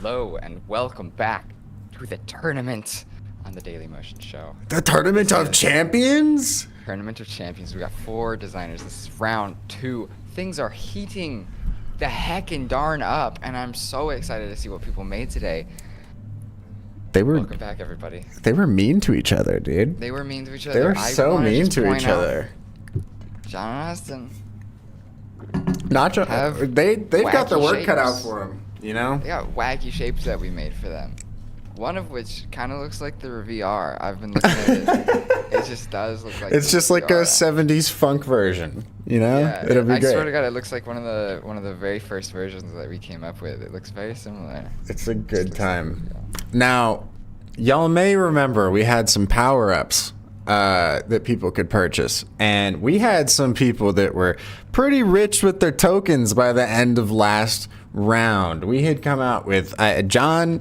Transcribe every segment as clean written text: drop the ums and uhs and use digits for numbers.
Hello and welcome back to the tournament on the Daily Motion Show. The Tournament of Champions? Tournament of Champions. We got 4 designers. This is round 2. Things are heating the heckin' darn up, and I'm so excited to see what people made today. Welcome back, everybody. They were mean to each other, dude. They were mean to each other. They were so mean to each other. John and Austin. They've got their work shapes. cut out for them, you know? They got wacky shapes that we made for them. One of which kind of looks like the VR. I've been looking at it. It just does look like. It's just like a '70s funk version, you know? Yeah, It'll be I great. swear to God, it looks like one of the very first versions that we came up with. It looks very similar. It's a good time. Now, y'all may remember we had some power-ups that people could purchase, and we had some people that were pretty rich with their tokens by the end of last round. We had come out with John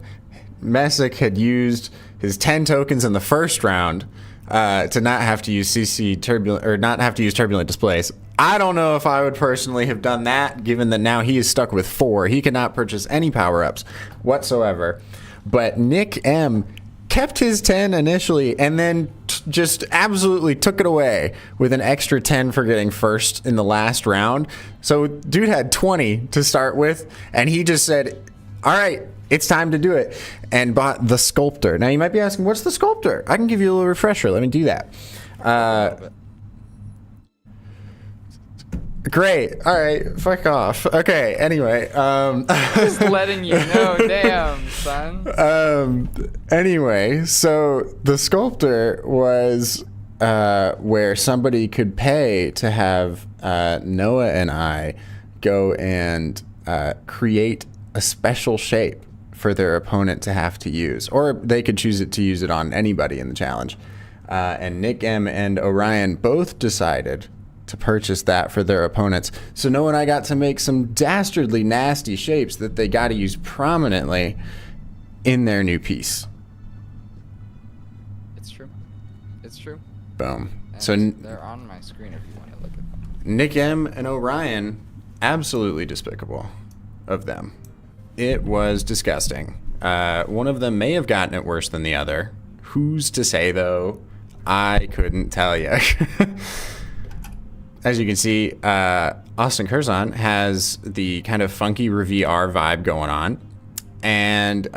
Messick had used his 10 tokens in the first round to not have to use turbulent displays. I don't know if I would personally have done that, given that now he is stuck with 4. He cannot purchase any power-ups whatsoever. But Nick M kept his 10 initially and then just absolutely took it away with an extra 10 for getting first in the last round. So dude had 20 to start with, and he just said, all right, it's time to do it, and bought the Sculptor. Now you might be asking, what's the Sculptor? I can give you a little refresher. Let me do that. Great. All right. Fuck off. Okay. Anyway. Just letting you know. Damn, son. Anyway, so the Sculptor was where somebody could pay to have Noah and I go and create a special shape for their opponent to have to use, or they could choose to use it on anybody in the challenge. And Nick M and Orion both decided to purchase that for their opponents. So Noah and I got to make some dastardly nasty shapes that they got to use prominently in their new piece. It's true. It's true. Boom. And So they're on my screen if you want to look at them. Nick M and Orion, absolutely despicable of them. It was disgusting. One of them may have gotten it worse than the other. Who's to say, though? I couldn't tell you. As you can see, Austin Kurzon has the kind of funky VR vibe going on. And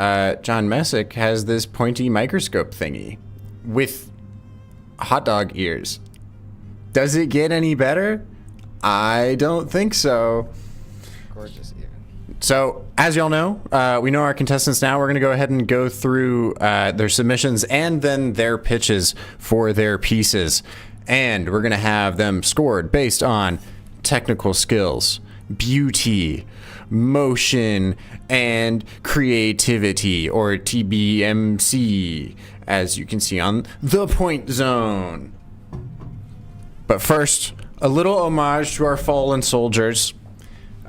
John Messick has this pointy microscope thingy with hot dog ears. Does it get any better? I don't think so. Gorgeous, even. So, as y'all know, we know our contestants now. We're going to go ahead and go through their submissions and then their pitches for their pieces. And we're going to have them scored based on technical skills, beauty, motion, and creativity, or TBMC, as you can see on the point zone. But first, a little homage to our fallen soldiers.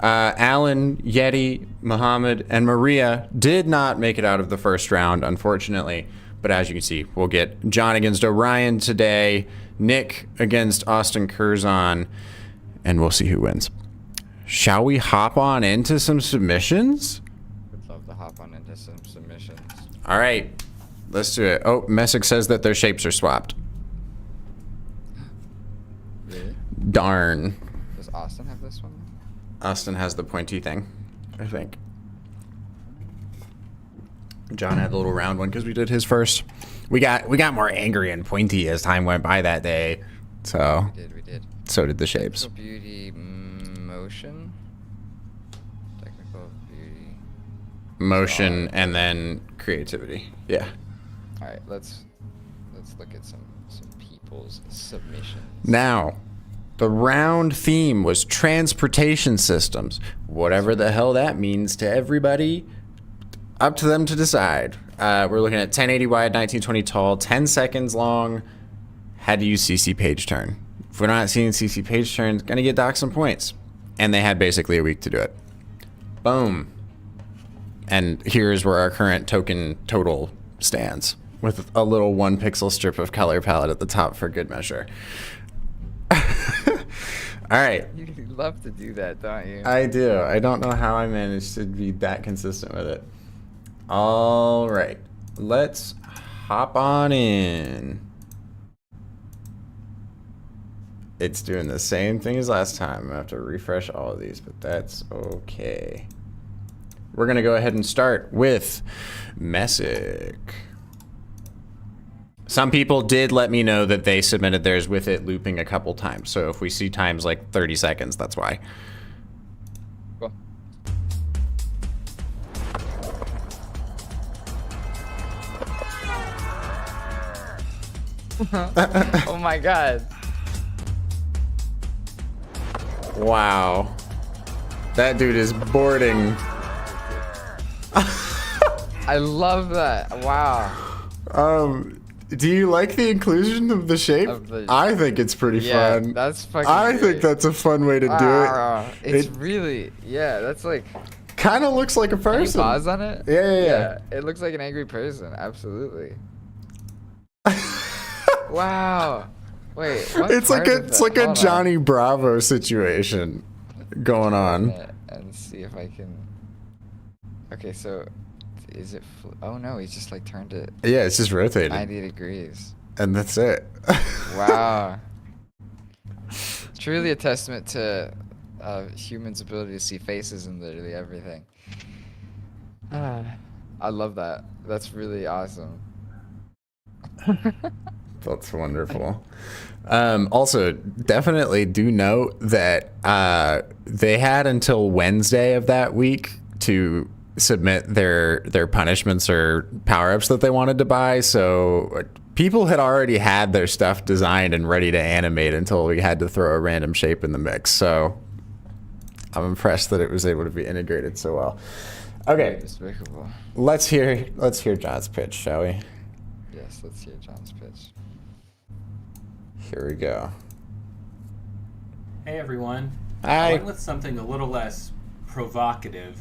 Alan, Yeti, Muhammad, and Maria did not make it out of the first round, unfortunately. But as you can see, we'll get John against Orion today, Nick against Austin Kurzon, and we'll see who wins. Shall we hop on into some submissions? Would love to hop on into some submissions. All right, let's do it. Oh, Messick says that their shapes are swapped. Really? Darn. Does Austin have this one? Austin has the pointy thing, I think. John had the little round one because we did his first. We got more angry and pointy as time went by that day. So We did. so did the shapes. Technical beauty, motion. Technical beauty. Motion and then creativity. Yeah. All right, let's look at some people's submissions. Now, the round theme was transportation systems. Whatever the hell that means to everybody, up to them to decide. We're looking at 1080 wide, 1920 tall, 10 seconds long. Had to use CC page turn. If we're not seeing CC page turn, gonna get docked some points. And they had basically a week to do it. Boom. And here's where our current token total stands, with a little 1 pixel strip of color palette at the top for good measure. All right. You love to do that, don't you? I do. I don't know how I managed to be that consistent with it. All right, let's hop on in. It's doing the same thing as last time. I'm gonna have to refresh all of these, but that's okay. We're gonna go ahead and start with Messick. Some people did let me know that they submitted theirs with it looping a couple times. So if we see times like 30 seconds, that's why. Cool. Oh my god. Wow. That dude is boarding. I love that. Wow. Do you like the inclusion of the shape? I think it's pretty fun. That's fucking I great. think that's a fun way to do it. It's really, that's like... Kind of looks like a person. Can you pause on it? Yeah. It looks like an angry person. Absolutely. Wow. Wait, what It's like a Johnny Bravo situation going on. And see if I can... Okay, so... Is it... Oh no, he's just like turned it... Yeah, it's just rotated. 90 degrees. And that's it. Wow. Truly a testament to humans' ability to see faces in literally everything. I love that. That's really awesome. That's wonderful. Also, definitely do note that they had until Wednesday of that week to submit their punishments or power-ups that they wanted to buy. So people had already had their stuff designed and ready to animate until we had to throw a random shape in the mix. So I'm impressed that it was able to be integrated so well. Okay, Despicable. let's hear John's pitch, shall we? Yes, let's hear John's pitch. Here we go. Hey everyone. Hi. I went with something a little less provocative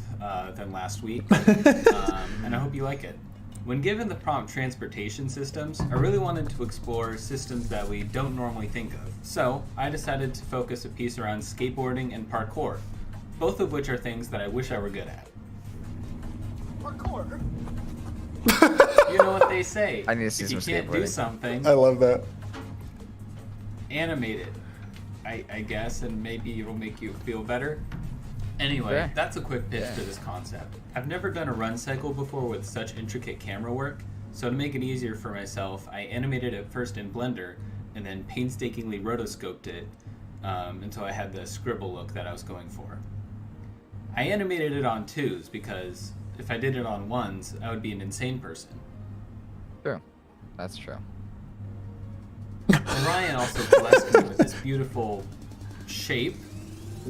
than last week, and I hope you like it. When given the prompt transportation systems, I really wanted to explore systems that we don't normally think of. So I decided to focus a piece around skateboarding and parkour, both of which are things that I wish I were good at. Parkour. You know what they say. I need to see if you some can't do skateboarding. something, I love that. animate it, I guess, and maybe it'll make you feel better. Anyway, Sure. that's a quick pitch for this concept. I've never done a run cycle before with such intricate camera work, so to make it easier for myself, I animated it first in Blender, and then painstakingly rotoscoped it until I had the scribble look that I was going for. I animated it on 2s because if I did it on 1s, I would be an insane person. True. That's true. Orion also blessed me with this beautiful shape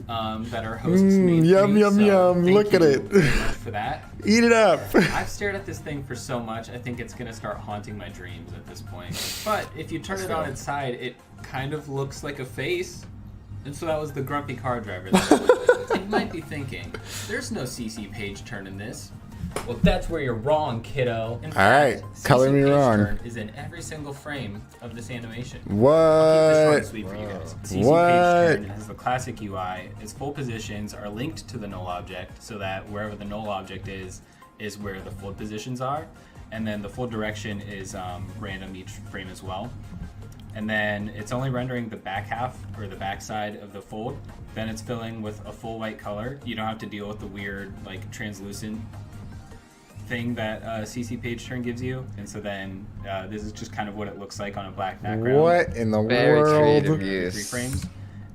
that our hosts made. Yum, for me, yum, so yum. thank Look at you it. very much for that. Eat it up. I've stared at this thing for so much, I think it's gonna start haunting my dreams at this point. But if you turn it on its side, it kind of looks like a face. And so that was the grumpy car driver. And you might be thinking, there's no CC page turn in this. Well, that's where you're wrong, kiddo. In right, fact, color CC me page wrong. turn is in every single frame of this animation. I'll keep this What? short and sweet for you guys. CC What? page turn has the classic UI. Its full positions are linked to the null object, so that wherever the null object is where the fold positions are, and then the fold direction is random each frame as well. And then it's only rendering the back half or the back side of the fold. Then it's filling with a full white color. You don't have to deal with the weird like translucent thing that CC page turn gives you. And so then this is just kind of what it looks like on a black background. What in the Very creative world? use. 3 frames.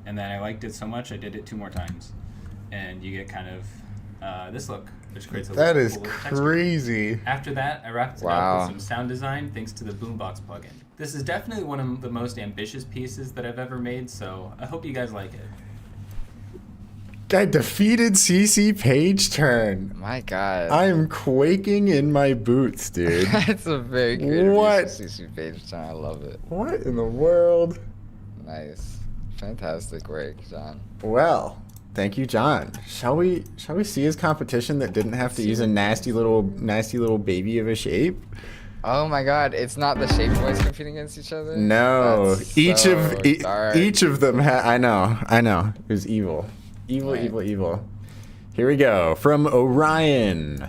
And then I liked it so much I did it 2 more times. And you get kind of this look, which creates a That cool is little texture. crazy. After that, I wrapped it Wow. up with some sound design thanks to the Boombox plugin. This is definitely one of the most ambitious pieces that I've ever made, so I hope you guys like it. I defeated CC page turn. My god. I am quaking in my boots, dude. That's a very creative What? use of CC page turn. I love it. What in the world? Nice. Fantastic work, John. Well, thank you, John. Shall we see his competition that didn't have to use a nasty little baby of a shape? Oh my god, it's not the shape boys competing against each other? No, That's each so of dark. each of them. I know. It was evil, Right. evil. Here we go from Orion.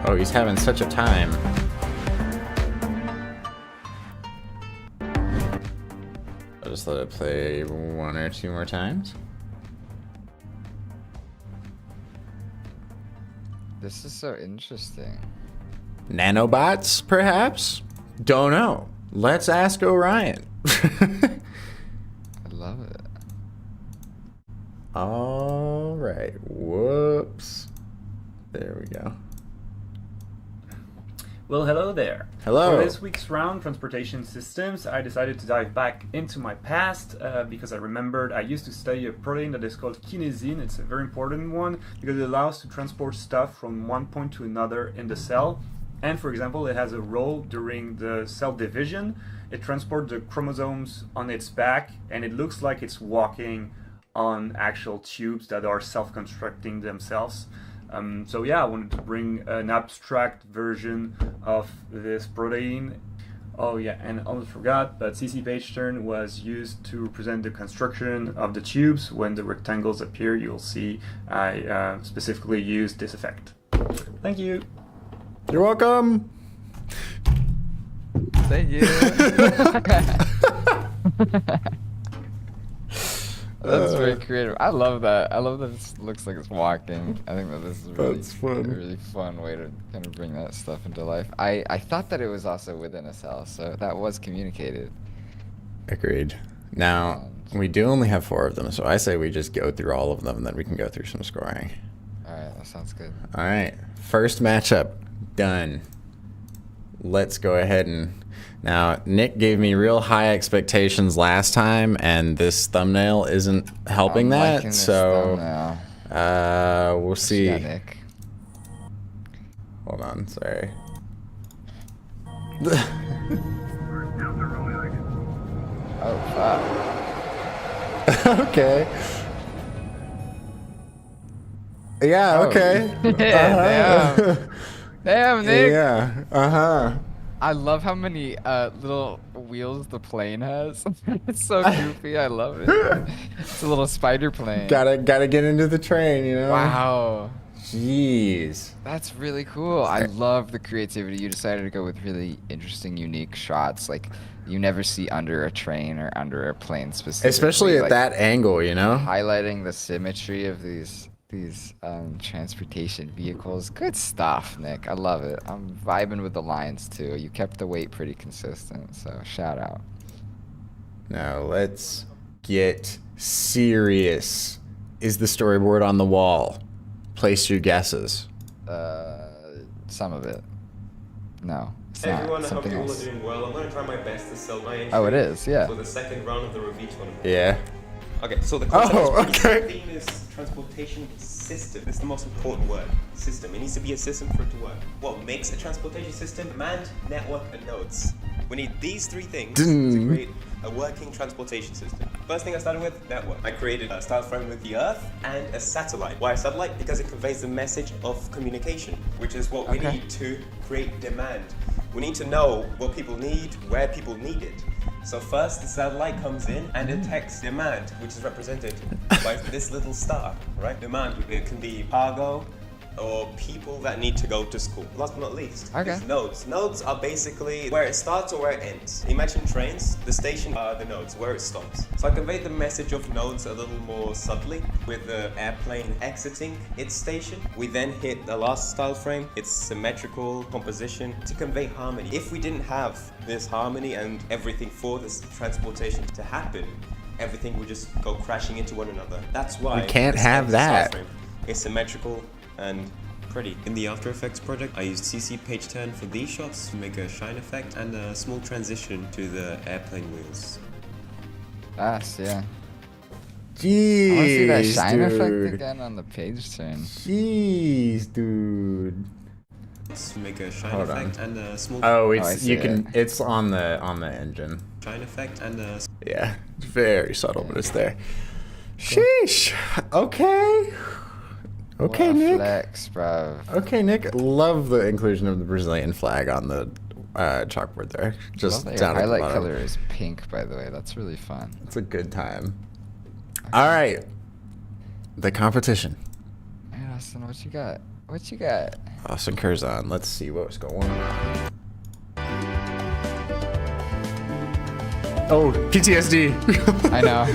Oh, he's having such a time. I'll just let it play 1 or 2 more times. This is so interesting. Nanobots, perhaps? Don't know. Let's ask Orion. I love it. All right. Whoops. There we go. Well, hello there. Hello. For this week's round, Transportation Systems, I decided to dive back into my past because I remembered I used to study a protein that is called kinesin. It's a very important one because it allows to transport stuff from one point to another in the cell. And for example, it has a role during the cell division. It transports the chromosomes on its back, and it looks like it's walking on actual tubes that are self-constructing themselves. So yeah, I wanted to bring an abstract version of this protein. Oh yeah, and I almost forgot, but CC page turn was used to represent the construction of the tubes. When the rectangles appear, you'll see I specifically used this effect. Thank you. You're welcome. Thank you. That's very creative. I love that. I love that it looks like it's walking. I think that this is really, That's fun. a really fun way to kind of bring that stuff into life. I thought that it was also within a cell, so that was communicated. Agreed. Now, we do only have 4 of them, so I say we just go through all of them, and then we can go through some scoring. All right, that sounds good. All right. First matchup. Done. Let's go ahead and... Now, Nick gave me real high expectations last time, and this thumbnail isn't helping I'm that, liking this so thumbnail. we'll see. Yeah, Nick. Hold on, sorry. Oh, fuck. Okay. Yeah, Oh. okay. Damn. Damn, Nick. Yeah, uh-huh. I love how many little wheels the plane has. It's so goofy. I love it. It's a little spider plane. Gotta get into the train, you know? Wow. Jeez. That's really cool. I love the creativity. You decided to go with really interesting, unique shots. Like, you never see under a train or under a plane specifically. Especially at like, that angle, you know? highlighting the symmetry of these transportation vehicles. Good stuff, Nick. I love it. I'm vibing with the lines too. You kept the weight pretty consistent, so shout out. Now, let's get serious. Is the storyboard on the wall? Place your guesses. Some of it. No, it's Hey not. everyone, I hope Something you all are else. doing well. I'm going to try my best to sell my entry Oh, it is, yeah. for the second round of the review tournament. Yeah. Okay, so the concept Oh, is pretty okay. simple. The theme is transportation system. This is the most important word. System. It needs to be a system for it to work. What makes a transportation system? Manned, network, and nodes. We need these 3 things to create a working transportation system. First thing I started with, network. I created a style frame with the Earth and a satellite. Why a satellite? Because it conveys the message of communication, which is what we need to create demand. We need to know what people need, where people need it. So first, the satellite comes in and detects demand, which is represented by this little star, right? Demand, it can be cargo or people that need to go to school. Last but not least, is nodes. Nodes are basically where it starts or where it ends. Imagine trains, the station are the nodes, where it stops. So I conveyed the message of nodes a little more subtly with the airplane exiting its station. We then hit the last style frame, its symmetrical composition to convey harmony. If we didn't have this harmony and everything for this transportation to happen, everything would just go crashing into one another. That's why We can't this have style that. frame is symmetrical and pretty. In the After Effects project, I used CC page turn for these shots to make a shine effect and a small transition to the airplane wheels. Yes, yeah. Jeez, I want to see that shine dude. effect again on the page turn. Jeez, dude. To make a shine Hold effect on. and a small Oh, I it's see you can. it. It's on the engine. shine effect and a Yeah, it's very subtle, but it's there. Sheesh. Okay. Okay, What a Nick. flex, bro. Okay, Nick. Love the inclusion of the Brazilian flag on the chalkboard there. Just Love that your down at the highlight bottom. color is pink, by the way. That's really fun. It's a good time. All right. The competition. Hey, Austin, what you got? What you got? Austin Curzon. Let's see what's going on. Oh, PTSD. I know.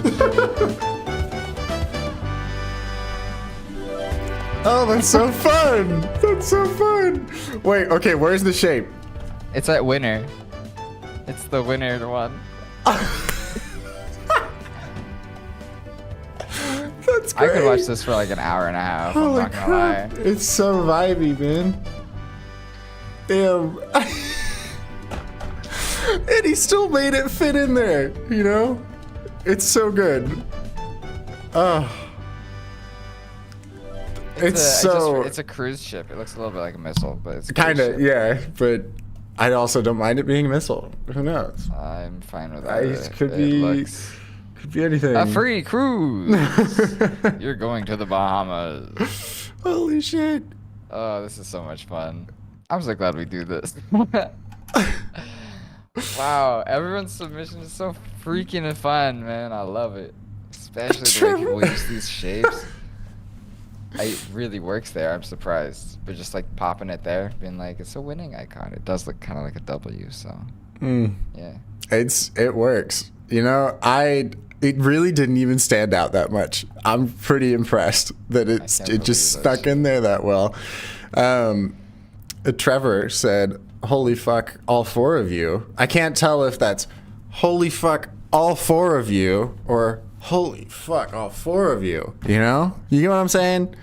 Oh, that's so fun. That's so fun. Wait, okay, where's the shape? It's at winner. It's the winner one. That's great. I could watch this for like an hour and a half. I'm Holy not gonna lie. crap. It's so vibey, man. Damn. And he still made it fit in there, you know? It's so good. Oh. It's a cruise ship. It looks a little bit like a missile, but it's a cruise Kind of, ship. yeah, but I also don't mind it being a missile. Who knows? I'm fine with that. It could be anything. A free cruise. You're going to the Bahamas. Holy shit. Oh, this is so much fun. I'm so glad we do this. Wow, everyone's submission is so freaking fun, man. I love it. Especially the way people use these shapes. It really works there. I'm surprised. But just like popping it there, being like, it's a winning icon. It does look kind of like a W, so yeah. It works. You know, it really didn't even stand out that much. I'm pretty impressed that it just stuck in there that well. Trevor said, "Holy fuck, all four of you." I can't tell if that's "Holy fuck, all four of you" or "Holy fuck, all four of you." You know? You get what I'm saying?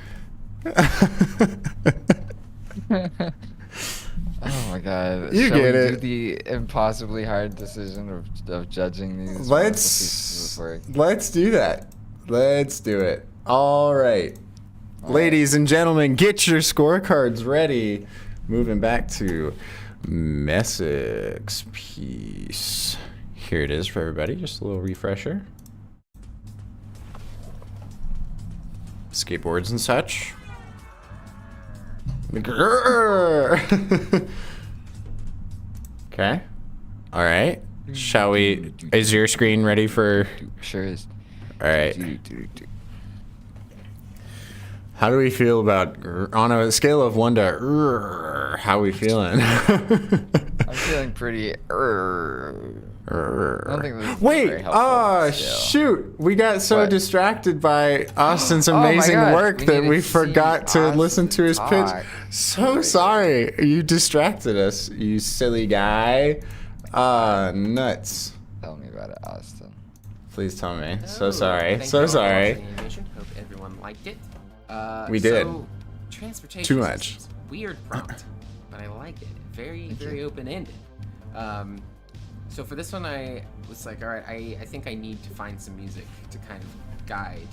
Oh my god. You Shall get we it. do the impossibly hard decision of judging these? Let's work? do that. Let's do it. All right. Ladies and gentlemen, get your scorecards ready. Moving back to Messick's piece. Here it is for everybody. Just a little refresher. Skateboards and such. Okay. All right. Shall we? Is your screen ready for? Sure is. All right. How do we feel about, on a scale of 1 to, how are we feeling? I'm feeling pretty. I don't think this is Wait, very helpful scale. shoot. We got so What? distracted by Austin's Oh my amazing God, work we that need we to forgot see to listen to his Austin pitch. talk. So sorry. You distracted us, you silly guy. Nuts. Tell me about it, Austin. Please tell me. So Oh, sorry. thank So you all for sorry. watching the animation. Hope everyone liked it. We did. So, transportation Too much. systems. Weird prompt, but I like it. Very open-ended. So for this one, I was like, all right, I think I need to find some music to kind of guide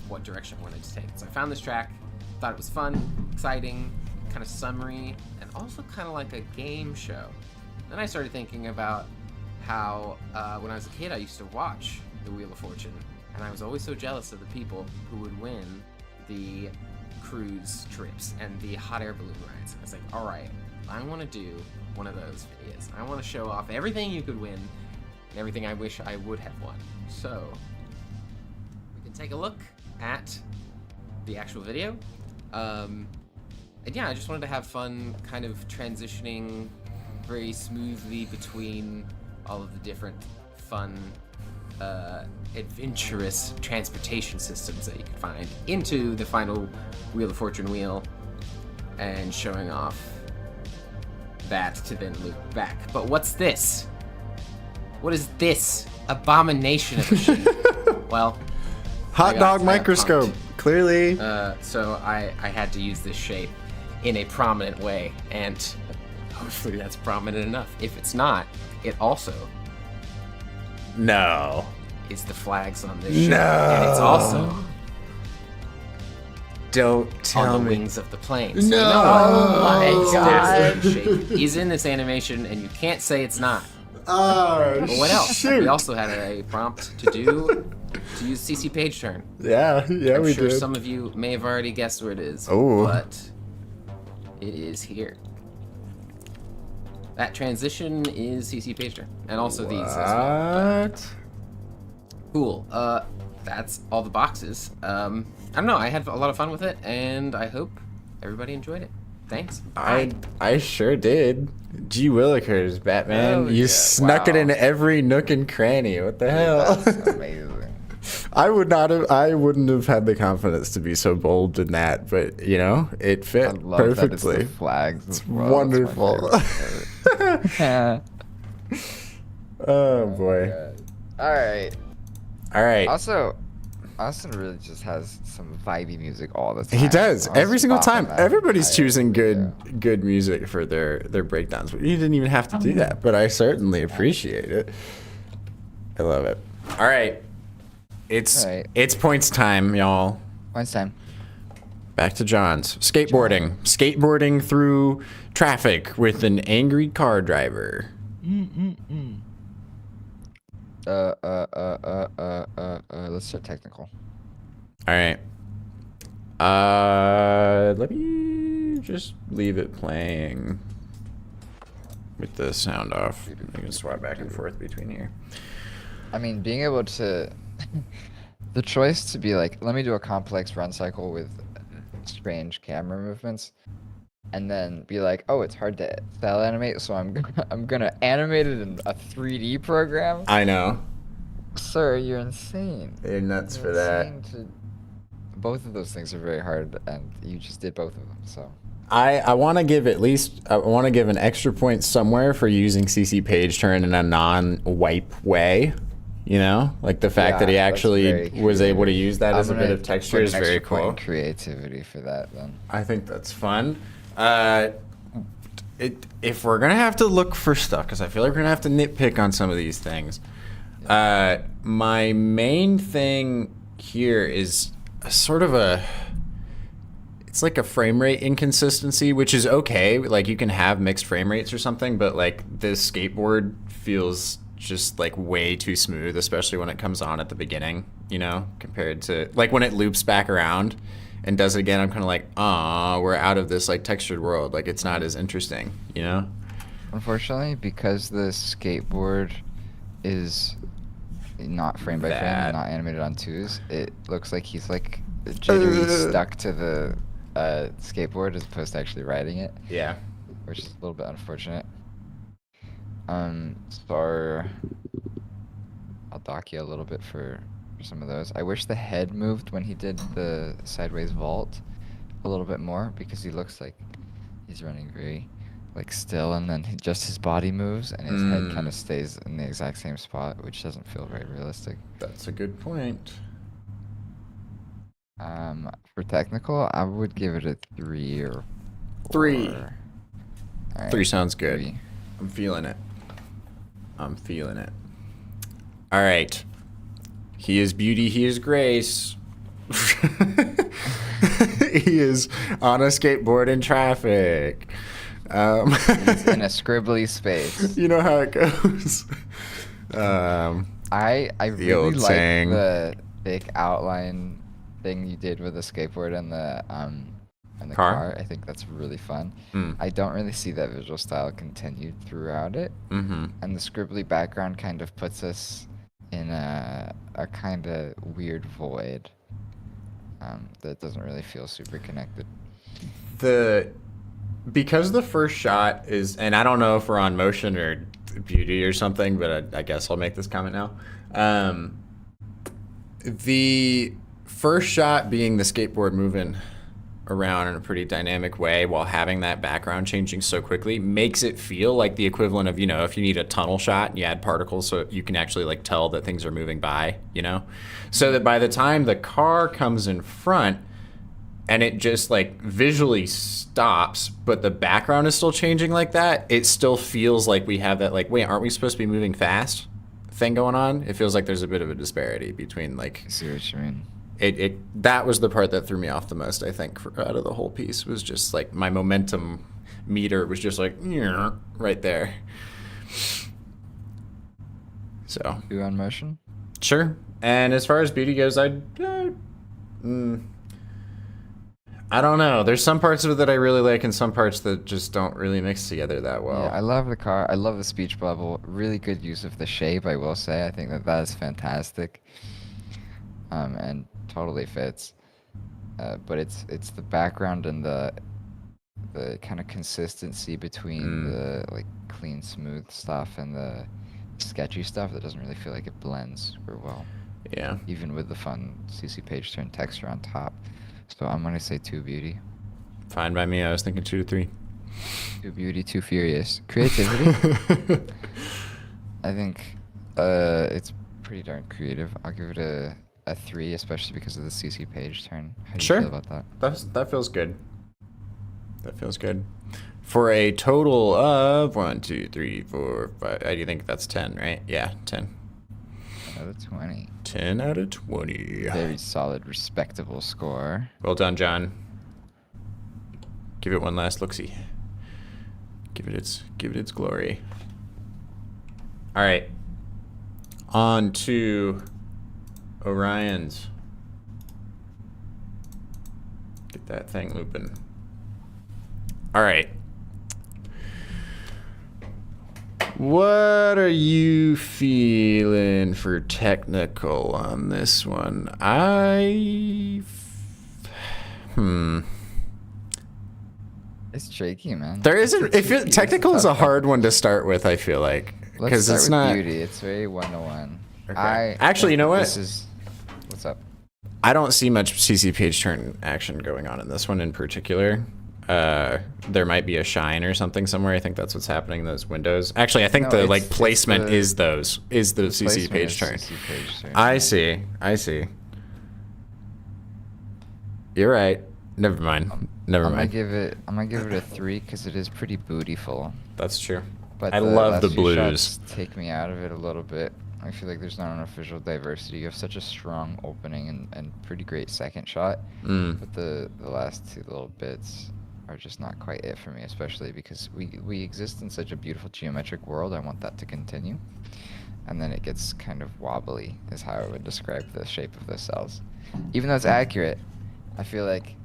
what direction I wanted to take. So I found this track, thought it was fun, exciting, kind of summery, and also kind of like a game show. Then I started thinking about how when I was a kid, I used to watch The Wheel of Fortune, and I was always so jealous of the people who would win the cruise trips and the hot air balloon rides. I was like, all right, I want to do one of those videos. I want to show off everything you could win and everything I wish I would have won. So we can take a look at the actual video. And yeah, I just wanted to have fun kind of transitioning very smoothly between all of the different fun adventurous transportation systems that you can find into the final Wheel of Fortune wheel and showing off that to then loop back. But what's this? What is this abomination of a shape? Well, Hot I dog got microscope. punked. Clearly. So I had to use this shape in a prominent way, and hopefully that's prominent enough. If it's not, it also No. is the flags on this shape. No. And it's also Don't on tell the me. wings of the plane. No. Oh my God. shape is in this animation, and you can't say it's not. Oh, But what else? shoot. We also had a prompt to use CC page turn. Yeah, I'm we sure did. some of you may have already guessed where it is. Oh. But it is here. That transition is CC page turn. And also these as well. What? Cool. That's all the boxes. I don't know, I had a lot of fun with it, and I hope everybody enjoyed it. Thanks. I sure did. Gee Willikers, Batman. Oh, You yeah, snuck it wow. into every nook and cranny. What the hell? That's amazing. I wouldn't have had the confidence to be so bold in that, but you know, it I fit love perfectly. that it's the flags. It's as well. That's my wonderful. favorite part. Oh boy. All right. All right. Also, Austin really just has some vibey music all the time. He does. I was Every single bopping time. that Everybody's entire choosing video. good music for their breakdowns. You didn't even have to do that, but I certainly appreciate it. I love it. All right. It's All right. it's points time, y'all. One time. Back to John's. Skateboarding. Skateboarding through traffic with an angry car driver. Let's start technical. All right. Let me just leave it playing with the sound off. I can swap back and forth between here. I mean, being able to, the choice to be like, let me do a complex run cycle with strange camera movements, and then be like, oh, it's hard to cell animate, so I'm gonna animate it in a 3D program. I know. Sir, you're insane. You're nuts You're for that. insane both of those things are very hard, and you just did both of them. So I want to give an extra point somewhere for using CC Page Turn in a non-wipe way. You know, like the fact that he Yeah, that's actually very was able to creative. use that I'm as a bit gonna of texture put is an very extra point cool. in creativity for that then. I think that's fun. If we're gonna have to look for stuff, because I feel like we're gonna have to nitpick on some of these things. My main thing here is it's like a frame rate inconsistency, which is okay. Like you can have mixed frame rates or something, but like this skateboard feels just like way too smooth, especially when it comes on at the beginning, you know, compared to like when it loops back around and does it again. I'm kind of like, we're out of this like textured world. Like it's not as interesting, you know? Unfortunately, because the skateboard is not frame by frame That- and not animated on twos, it looks like he's like jittery stuck to the skateboard as opposed to actually riding it, Yeah. which is a little bit unfortunate. So I'll dock you a little bit for some of those. I wish the head moved when he did the sideways vault a little bit more, because he looks like he's running very like still, and then just his body moves and his head kind of stays in the exact same spot, which doesn't feel very realistic. That's a good point. For technical, I would give it a 3 or 3. 4. All right, 3 sounds good. 3. I'm feeling it. All right. He is beauty, he is grace. He is on a skateboard in traffic. He's in a scribbly space. You know how it goes. I The really old like saying. the thick outline thing you did with the skateboard and the car. I think that's really fun. I don't really see that visual style continued throughout it. Mm-hmm. And the scribbly background kind of puts us in a kind of weird void that doesn't really feel super connected. Because the first shot is, and I don't know if we're on motion or beauty or something, but I guess I'll make this comment now. The first shot being the skateboard moving around in a pretty dynamic way while having that background changing so quickly makes it feel like the equivalent of, you know, if you need a tunnel shot and you add particles so you can actually like tell that things are moving by, you know? So that by the time the car comes in front and it just like visually stops, but the background is still changing like that, it still feels like we have that like, wait, aren't we supposed to be moving fast thing going on? It feels like there's a bit of a disparity between like... I see what you mean. That was the part that threw me off the most, I think, out of the whole piece, was just like my momentum meter was just like right there. So 2 on motion? sure. And as far as beauty goes, I don't know. There's some parts of it that I really like and some parts that just don't really mix together that well. Yeah, I love the car. I love the speech bubble. Really good use of the shape, I will say. I think that is fantastic. And totally fits. But it's the background and the the kind of consistency between the like clean, smooth stuff and the sketchy stuff that doesn't really feel like it blends very well. Yeah. Even with the fun CC page turn texture on top. So I'm gonna say 2 beauty. Fine by me. I was thinking 2 to 3. 2 beauty, 2 furious. Creativity. I think it's pretty darn creative. I'll give it a 3, especially because of the CC page turn. How do you feel about that? That feels good. That feels good. For a total of 1, 2, 3, 4, 5. I do think that's 10, right? Yeah, 10. 10 out of 20. 10 out of 20. Very solid, respectable score. Well done, John. Give it one last look-see. Give it its glory. All right. On to Orion's. Get that thing looping. All right. What are you feeling for technical on this one? It's tricky, man. There isn't. Technical is a hard one to start with. I feel like Let's start it's with not beauty. It's very 101. Okay. Actually, you know what? What's up? I don't see much CC page turn action going on in this one in particular. There might be a shine or something somewhere. I think that's what's happening in those windows. Actually, I think the placement is the CC page turn. I see. You're right. Never mind. I'm gonna give it a 3 because it is pretty bootyful. That's true. But I love the last few blues. shots take me out of it a little bit. I feel like there's not enough visual diversity. You have such a strong opening and pretty great second shot. But the last 2 little bits are just not quite it for me, especially because we exist in such a beautiful geometric world. I want that to continue. And then it gets kind of wobbly is how I would describe the shape of the cells. Even though it's accurate, I feel like,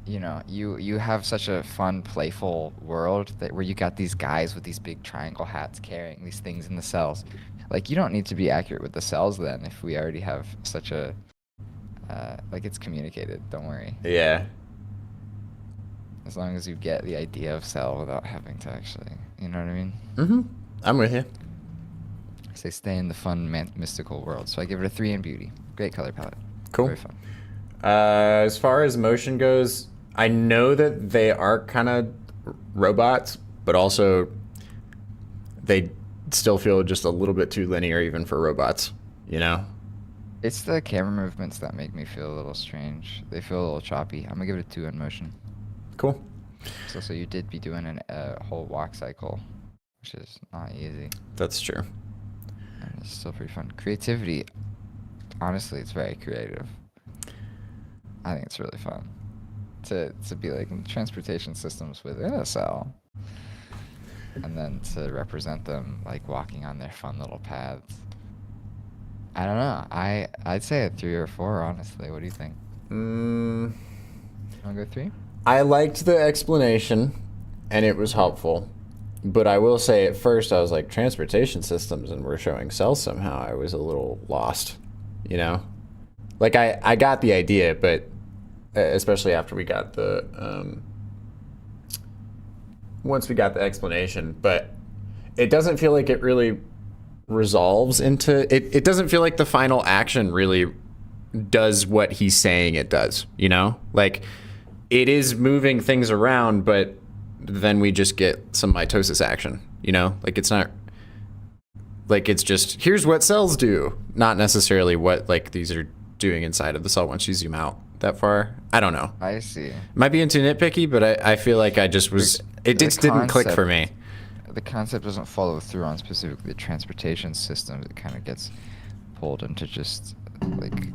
you know, you have such a fun, playful world where you got these guys with these big triangle hats carrying these things in the cells. Like, you don't need to be accurate with the cells then if we already have such a, like, it's communicated, don't worry. Yeah. As long as you get the idea of cell without having to actually, you know what I mean? Mm-hmm. I'm with you. So they stay in the fun, mystical world. So I give it a 3 in beauty. Great color palette. Cool. Very fun. As far as motion goes, I know that they are kind of robots, but also they still feel just a little bit too linear even for robots, you know? It's the camera movements that make me feel a little strange. They feel a little choppy. I'm gonna give it a 2 in motion. Cool. So you did be doing a whole walk cycle, which is not easy. That's true. And it's still pretty fun. Creativity, honestly, it's very creative. I think it's really fun to be like transportation systems within a cell, and then to represent them like walking on their fun little paths. I don't know. I'd say a 3 or 4, honestly. What do you think? You wanna go 3? I liked the explanation, and it was helpful. But I will say at first I was like, transportation systems, and we're showing cells somehow. I was a little lost, you know? Like, I got the idea, but especially after we got the, once we got the explanation, but it doesn't feel like it really resolves into, it doesn't feel like the final action really does what he's saying it does, you know? Like, it is moving things around, but then we just get some mitosis action, you know? Like, it's not, like, it's just, here's what cells do, not necessarily what, like, these are doing inside of the cell once you zoom out that far. I don't know. I see. Might be into nitpicky, but I feel like I just was, it just didn't click for me. The concept doesn't follow through on specifically the transportation system. It kind of gets pulled into just, like,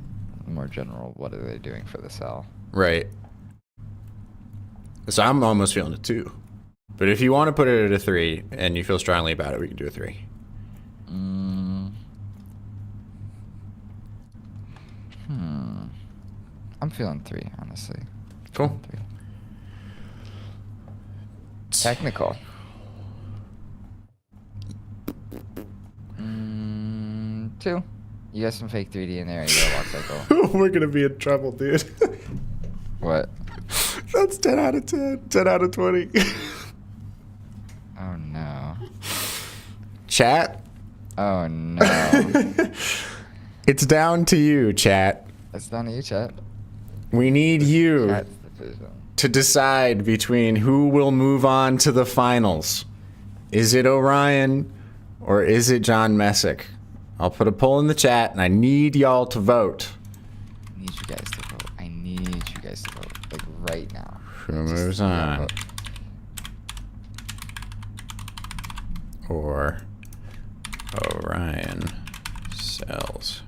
more general, what are they doing for the cell? Right. So I'm almost feeling a 2. But if you want to put it at a 3 and you feel strongly about it, we can do a 3. I'm feeling 3, honestly. Cool. 3. Technical. 2. You got some fake 3D in there. You got a walk cycle. We're gonna be in trouble, dude. What? That's 10 out of 10. 10 out of 20. Oh no. Chat. Oh no. It's down to you, chat. It's down to you, chat. We need you Chat's decision. to decide between who will move on to the finals. Is it Orion or is it John Messick? I'll put a poll in the chat and I need y'all to vote. I need you guys to vote. I need you guys to vote. Like right now. Who moves on? Vote. Or Orion sells.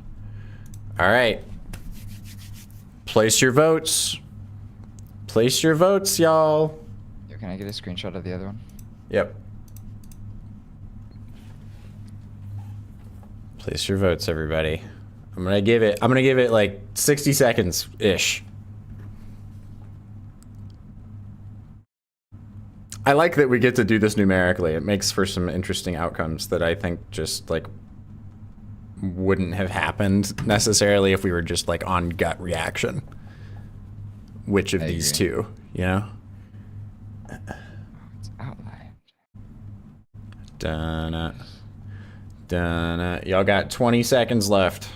All right. Place your votes. Place your votes, y'all. Yo, can I get a screenshot of the other one? Yep. Place your votes, everybody. I'm gonna give it like 60 seconds ish. I like that we get to do this numerically. It makes for some interesting outcomes that I think just like wouldn't have happened necessarily if we were just like on gut reaction. Which of I these agree. two, you know? It's outlined. Dun-na. Dun-na. Y'all got 20 seconds left.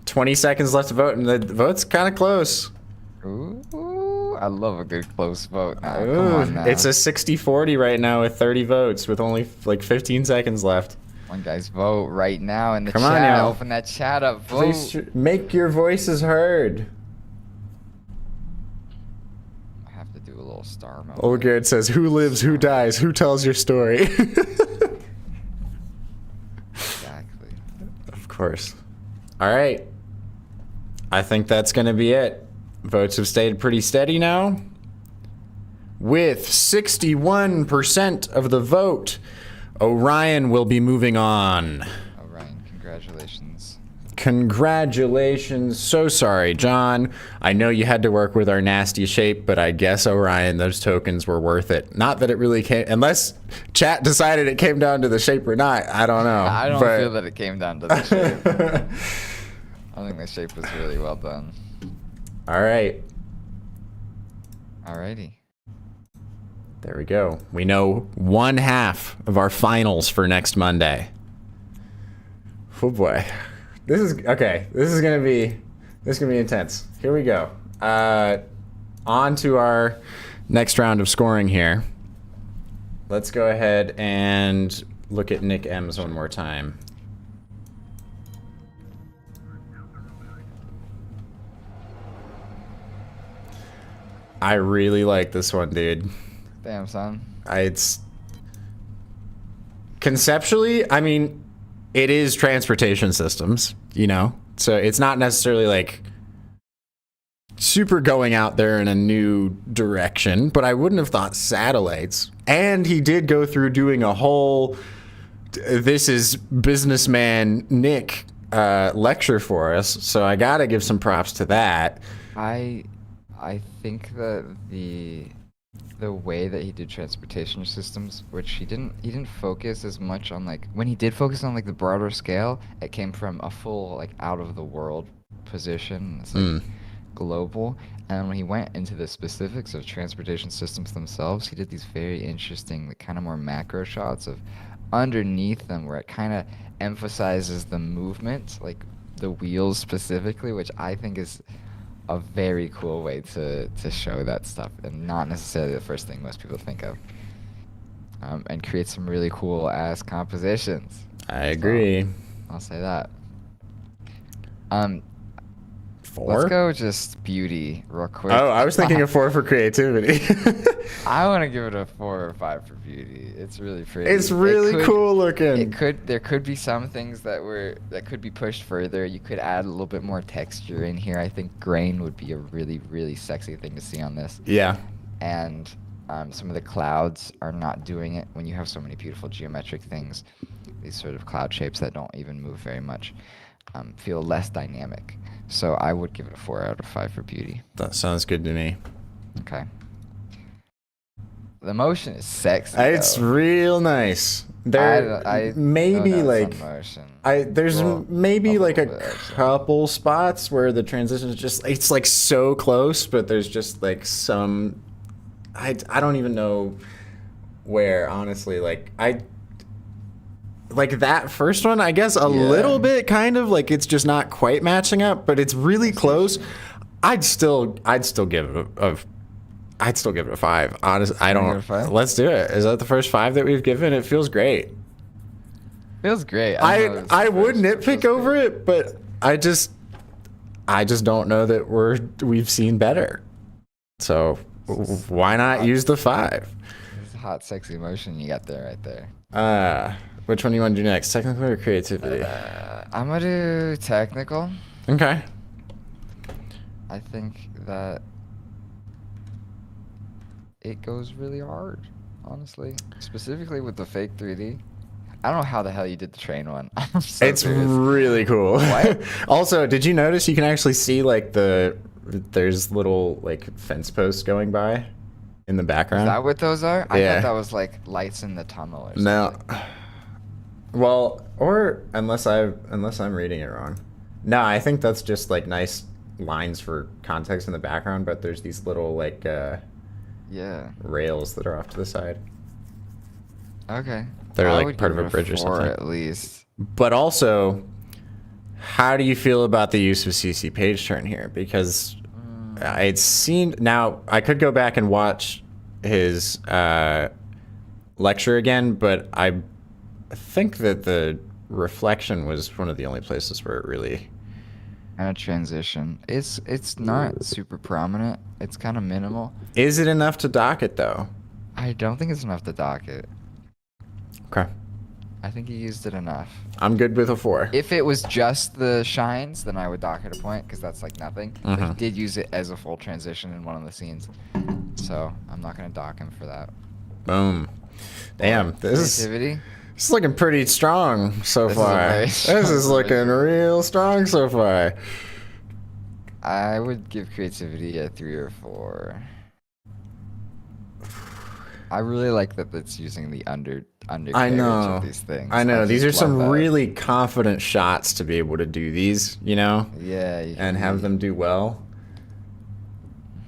20 seconds left to vote, and the vote's kind of close. Ooh, I love a good close vote. Nah, come Ooh, on now. it's a 60-40 right now with 30 votes with only like 15 seconds left. One guys vote right now in the Come on, chat. y'all. Open that chat up. Vote. Please make your voices heard. I have to do a little star moment. Old Garrett says, who lives, who dies, who tells your story? Exactly. Of course. All right. I think that's going to be it. Votes have stayed pretty steady now. With 61% of the vote, Orion will be moving on. Orion, congratulations. Congratulations. So sorry, John. I know you had to work with our nasty shape, but I guess, Orion, those tokens were worth it. Not that it really came, unless chat decided it came down to the shape or not. I don't know. I don't but- feel that it came down to the shape. I think the shape was really well done. All right. Alrighty. There we go. We know one half of our finals for next Monday. Oh boy. This is okay. This is gonna be intense. Here we go. On to our next round of scoring here. Let's go ahead and look at Nick M's one more time. I really like this one, dude. Damn, son. It's conceptually, I mean, it is transportation systems, you know, so it's not necessarily like super going out there in a new direction, but I wouldn't have thought satellites. And he did go through doing a whole this is businessman Nick lecture for us, so I gotta give some props to that. I think that the way that he did transportation systems, which he didn't focus as much on, like, when he did focus on like the broader scale, it came from a full like out of the world position. It's like global. And when he went into the specifics of transportation systems themselves, he did these very interesting, like, kind of more macro shots of underneath them, where it kind of emphasizes the movement, like the wheels specifically, which I think is a very cool way to show that stuff, and not necessarily the first thing most people think of. And create some really cool ass compositions. I agree. So, I'll say that. 4? Let's go just beauty real quick. Oh, I was thinking of 4 for creativity. I want to give it a 4 or 5 for beauty. It's really pretty. It's really cool looking. There could be some things that could be pushed further. You could add a little bit more texture in here. I think grain would be a really, really sexy thing to see on this. Yeah. And some of the clouds are not doing it when you have so many beautiful geometric things. These sort of cloud shapes that don't even move very much feel less dynamic. So I would give it a 4 out of 5 for beauty. That sounds good to me. Okay. The motion is sexy. It's though. real nice. There I maybe know like some motion. there's Well, maybe like a little bit, actually. couple spots where the transition is just, it's like so close, but there's just like some I don't even know where, honestly. Like that first one, I guess little bit kind of like it's just not quite matching up, but it's really close. I'd still give it a 5. Honestly, I don't. Give it a 5? Let's do it. Is that the first 5 that we've given? It feels great. Feels great. I would nitpick over it, but I just don't know that we've seen better. So why not use the 5? It's a hot, sexy emotion you got there, right there. Which one do you want to do next? Technical or creativity? I'm gonna do technical. Okay. I think that it goes really hard, honestly. Specifically with the fake 3D. I don't know how the hell you did the train one. I'm so It's curious. really cool. What? Also, did you notice you can actually see like there's little like fence posts going by in the background? Is that what those are? I Yeah. thought that was like lights in the tunnel or something. No. Well, or unless I'm reading it wrong. No, I think that's just like nice lines for context in the background, but there's these little like Yeah. rails that are off to the side. Okay. They're I like would part give of a it bridge or 4 something. at least. But also, how do you feel about the use of CC page turn here? Because I'd seen, now I could go back and watch his lecture again, but I think that the reflection was one of the only places where it really. And a transition. It's not super prominent. It's kind of minimal. Is it enough to dock it though? I don't think it's enough to dock it. Okay. I think he used it enough. I'm good with a 4. If it was just the shines, then I would dock it a point because that's like nothing. But he Mhm. did use it as a full transition in one of the scenes, so I'm not gonna dock him for that. Boom. Damn, this Creativity. is looking pretty strong so This is a far. very This strong is looking submission. real strong so far. I would give creativity a 3 or 4. I really like that it's using the undercarriage I know. of these things. I know. These are just love some that. really confident shots to be able to do these, you know, Yeah. and have them do well.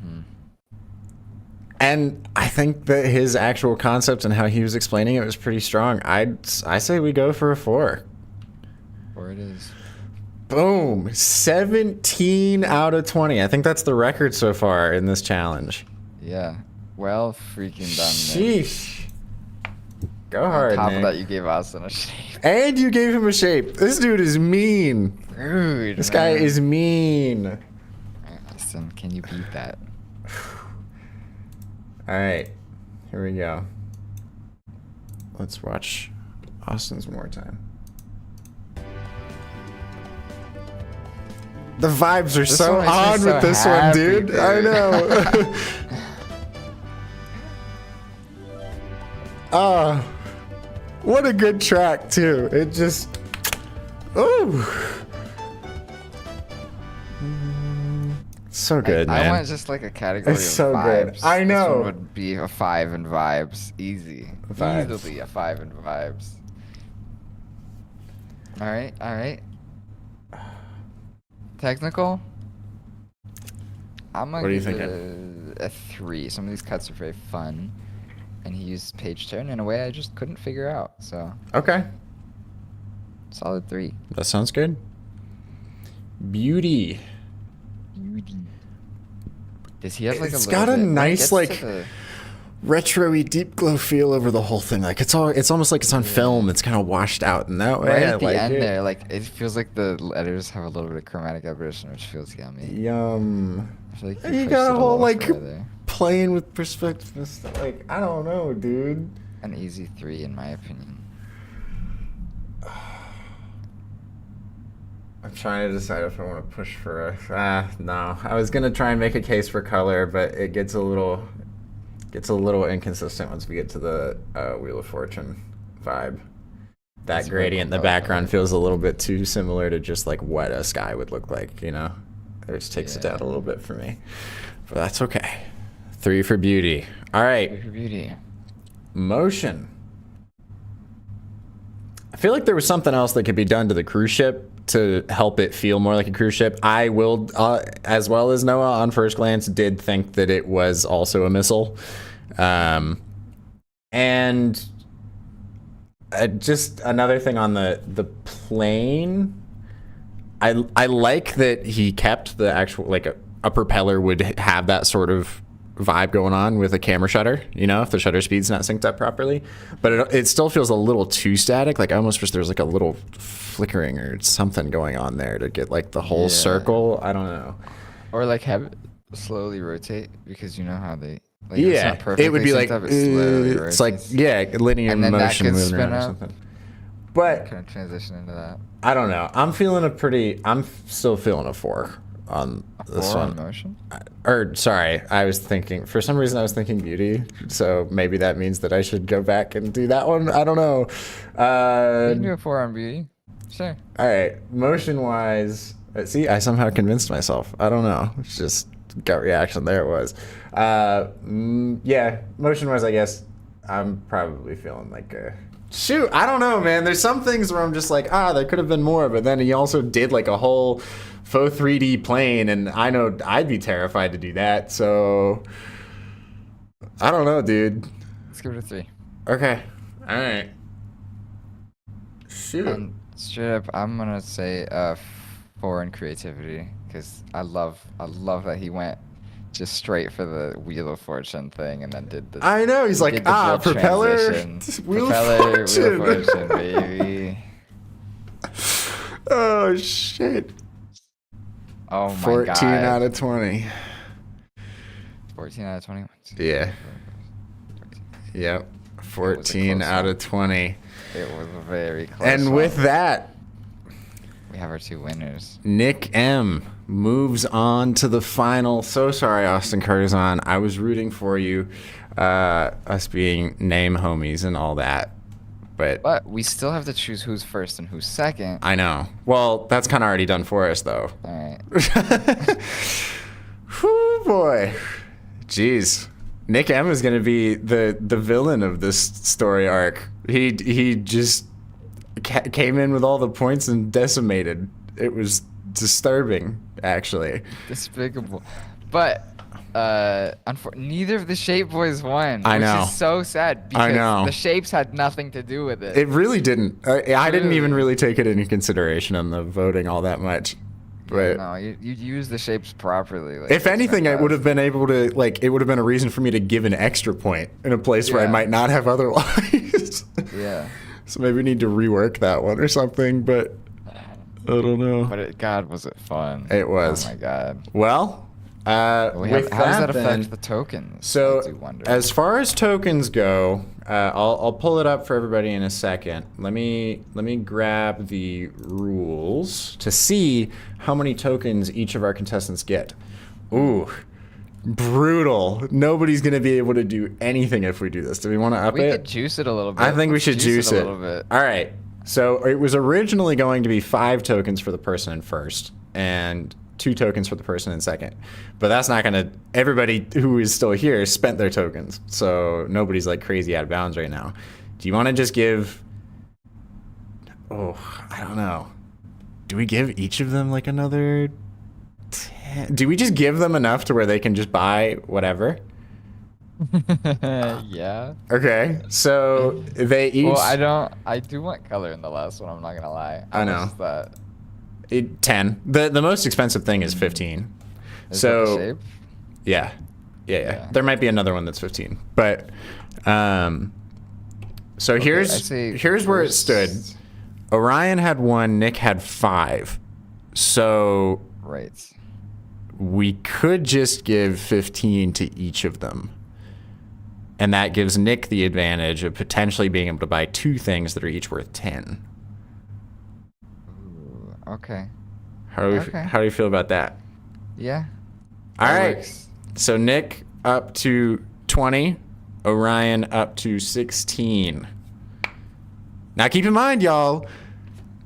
Mhm. And I think that his actual concept and how he was explaining it was pretty strong. I say we go for a 4. Or it is. Boom. 17 out of 20. I think that's the record so far in this challenge. Yeah. Well, freaking done. Man. Sheesh. Go On hard, top Nick. of that, you gave Austin a shape. And you gave him a shape. This dude is mean. Rude. This guy is mean. Alright, Austin, can you beat that? All right, here we go. Let's watch Austin's more time. The vibes are This so one makes me on so with this happy, one, dude. I dude. know. Oh, what a good track too. It just, ooh, so good, I man. want just like a category It's of so good. vibes. I know. This one would be a 5 in vibes. Easy. Vibes. Easily a 5 in vibes. Alright, alright. Technical? I'm gonna What are you give thinking? it a 3. Some of these cuts are very fun. And he used page turn in a way I just couldn't figure out. So, Okay, solid 3. that sounds good. Beauty. Does he have like It's a got little a bit, when it nice, gets like, to the- retro-y deep glow feel over the whole thing. Like it's almost like it's on film. It's kind of washed out in that way. right I at the like end it. there, like it feels like the letters have a little bit of chromatic aberration, which feels yummy. Yum. I feel like And you pushed got it a whole little like further. playing with perspective and stuff. Like I don't know, dude. An easy 3 in my opinion. I'm trying to decide if I want to push for a. No. I was gonna try and make a case for color, but it gets a little inconsistent once we get to the Wheel of Fortune vibe. That That's a gradient in the very cool color. background feels a little bit too similar to just like what a sky would look like, you know? It just takes it Yeah. down a little bit for me. But that's okay. 3 for beauty. All right. For beauty. Motion. I feel like there was something else that could be done to the cruise ship to help it feel more like a cruise ship. I will, as well as Noah, on first glance, did think that it was also a missile. And just another thing on the plane. I like that he kept the actual, like a propeller would have that sort of vibe going on with a camera shutter, you know, if the shutter speed's not synced up properly. But it still feels a little too static. Like I almost wish there was like a little flickering or something going on there to get like the whole circle. I don't know. Or like have it slowly rotate, because you know how they. Like, it's not it would be like up, it slowly it's like rotates. linear And then that motion could moving spin around or up. something. But Kind of transition into that. I don't know. I'm still feeling a 4 on this 4 one. on motion. Or sorry, for some reason I was thinking beauty. So maybe that means that I should go back and do that one. I don't know. You can do a 4 on beauty. Sure. All right, motion wise. See, I somehow convinced myself. I don't know. It's just gut reaction. There it was. Yeah, motion wise, I guess I'm probably feeling like a. Shoot, I don't know, man. There's some things where I'm just like, there could have been more, but then he also did like a whole faux 3D plane, and I know I'd be terrified to do that, so I don't know, dude. Let's give it a 3. Okay. All right. Shoot. And straight up, I'm gonna say 4 in creativity, because I love that he went just straight for the Wheel of Fortune thing, and then did the. I know, he's like, did the drill propeller, transition. Wheel of Propeller, Fortune. Wheel of Fortune, baby. Oh, shit. Oh my 14 god. out of 20. 14 out of 21. Yeah. Yep. 14 close out one. of 20. It was a very close And one. with that, we have our 2 winners. Nick M moves on to the final. So sorry, Austin Curzon. I was rooting for you, us being name homies and all that. But we still have to choose who's first and who's second. I know. Well, that's kind of already done for us, though. All right. Whew, boy. Jeez. Nick M is going to be the villain of this story arc. He just came in with all the points and decimated. It was disturbing, actually. Despicable. But neither of the Shape Boys won. I know. Which is so sad, because I know. the shapes had nothing to do with it. It really didn't. I didn't even Really? really take it into consideration on the voting all that much. But No, you use the shapes properly. Like, if anything, I would have been. been able to, like, it would have been a reason for me to give an extra point in a place where I Yeah. might not have otherwise. Yeah. So maybe we need to rework that one or something, but I don't know. But God, was it fun? It was. Oh my God. Well, How does that then, affect the tokens? So I do wonder. as far as tokens go, I'll pull it up for everybody in a second. Let me grab the rules to see how many tokens each of our contestants get. Ooh, brutal. Nobody's gonna be able to do anything if we do this. Do we want to up we it? could juice it a little bit. I think we Let's should juice a it. little bit. All right. So it was originally going to be 5 tokens for the person in first and 2 tokens for the person in second. But that's not going to... Everybody who is still here spent their tokens. So nobody's like crazy out of bounds right now. Do you want to just give... Oh, I don't know. Do we give each of them like another 10? Do we just give them enough to where they can just buy whatever? Yeah. Okay. So they each... Well, I do want color in the last one. I'm not gonna lie. I know. How much is that? 10. The most expensive thing is 15. Is So that the shape? yeah. Yeah. There might be another one that's 15. But so I here's say where it stood. first. Orion had 1, Nick had 5. So Right. we could just give 15 to each of them. And that gives Nick the advantage of potentially being able to buy 2 things that are each worth 10. Ooh, okay. How do you feel about that? Yeah. All that right. works. So Nick up to 20, Orion up to 16. Now keep in mind, y'all,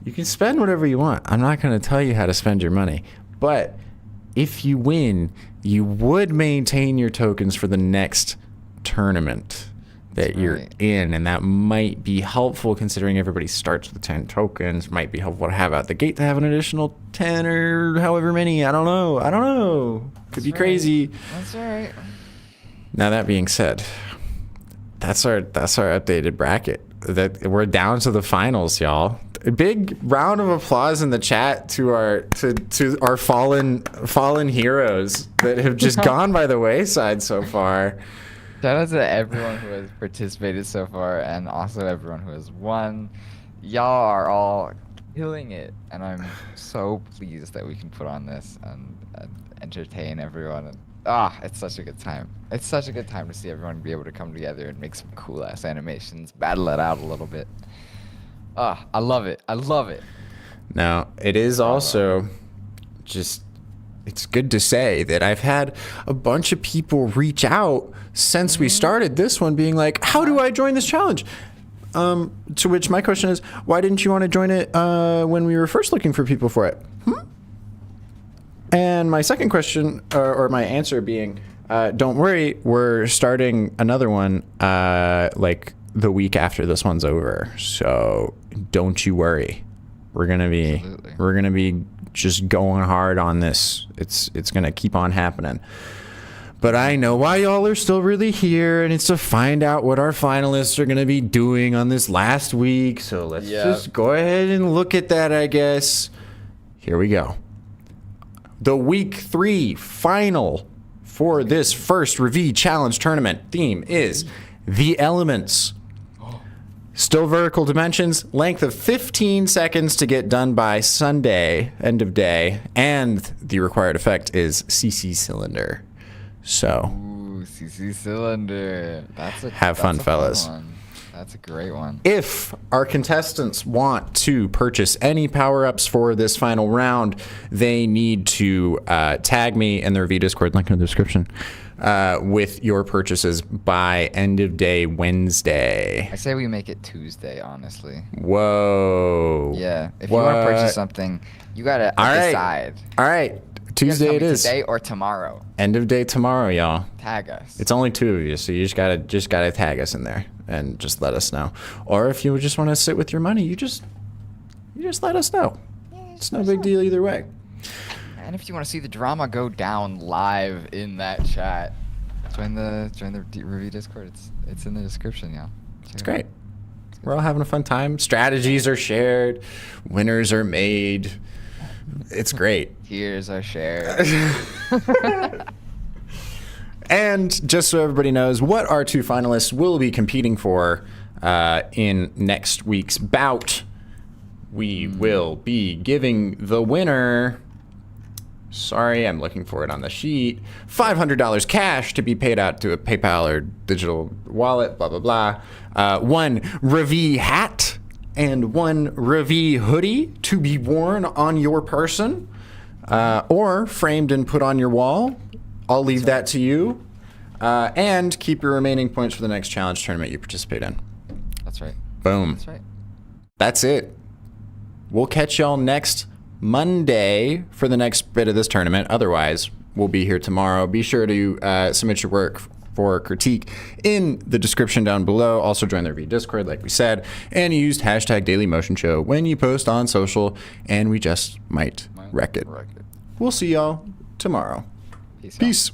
you can spend whatever you want. I'm not going to tell you how to spend your money. But if you win, you would maintain your tokens for the next tournament that you're right. in. And that might be helpful considering everybody starts with 10 tokens. Might be helpful to have out the gate to have an additional 10 or however many. I don't know. Could be That's right. crazy. That's all right. Now that being said, that's our updated bracket. That we're down to the finals, y'all. A big round of applause in the chat to our fallen heroes that have just gone by the wayside so far. Shout out to everyone who has participated so far, and also everyone who has won. Y'all are all killing it, and I'm so pleased that we can put on this and entertain everyone. It's such a good time. It's such a good time to see everyone be able to come together and make some cool ass animations, battle it out a little bit. I love it. I love it. Now, it is also just, it's good to say that I've had a bunch of people reach out since we started this one being like, how do I join this challenge? To which my question is, why didn't you want to join it when we were first looking for people for it? And my second question, or my answer being, don't worry, we're starting another one like the week after this one's over. So don't you worry. We're gonna be just going hard on this. It's gonna keep on happening. But I know why y'all are still really here, and it's to find out what our finalists are gonna be doing on this last week. So let's just go ahead and look at that, I guess. Here we go. The week 3 final for this first Revie Challenge tournament theme is the elements. Still vertical dimensions, length of 15 seconds to get done by Sunday, end of day, and the required effect is CC cylinder. So, CC cylinder. Have fun, fellas. That's a great one. If our contestants want to purchase any power-ups for this final round, they need to tag me in the Revie Discord, link in the description, with your purchases by end of day Wednesday. I say we make it Tuesday, honestly. Whoa. Yeah. If you want to purchase something, you got to decide. All right. Tuesday it is. Today or tomorrow. End of day tomorrow, y'all. Tag us. It's only 2 of you, so you just gotta tag us in there and just let us know. Or if you just want to sit with your money, you just let us know. It's no big deal either way. And if you want to see the drama go down live in that chat, join the Revie Discord. It's in the description, y'all. It's great. We're all having a fun time. Strategies are shared. Winners are made. It's great. Tears are shared. And just so everybody knows what our 2 finalists will be competing for in next week's bout, we will be giving the winner, sorry, I'm looking for it on the sheet, $500 cash to be paid out to a PayPal or digital wallet, blah, blah, blah. 1 Revie hat and 1 Revie hoodie to be worn on your person or framed and put on your wall. I'll leave that to you. And keep your remaining points for the next challenge tournament you participate in. That's right. Boom. That's right. That's it. We'll catch y'all next Monday for the next bit of this tournament. Otherwise, we'll be here tomorrow. Be sure to submit your work for critique in the description down below. Also join the Revie Discord, like we said, and use hashtag #DailyMotionShow when you post on social, and we just might wreck it. We'll see y'all tomorrow. Peace. Peace.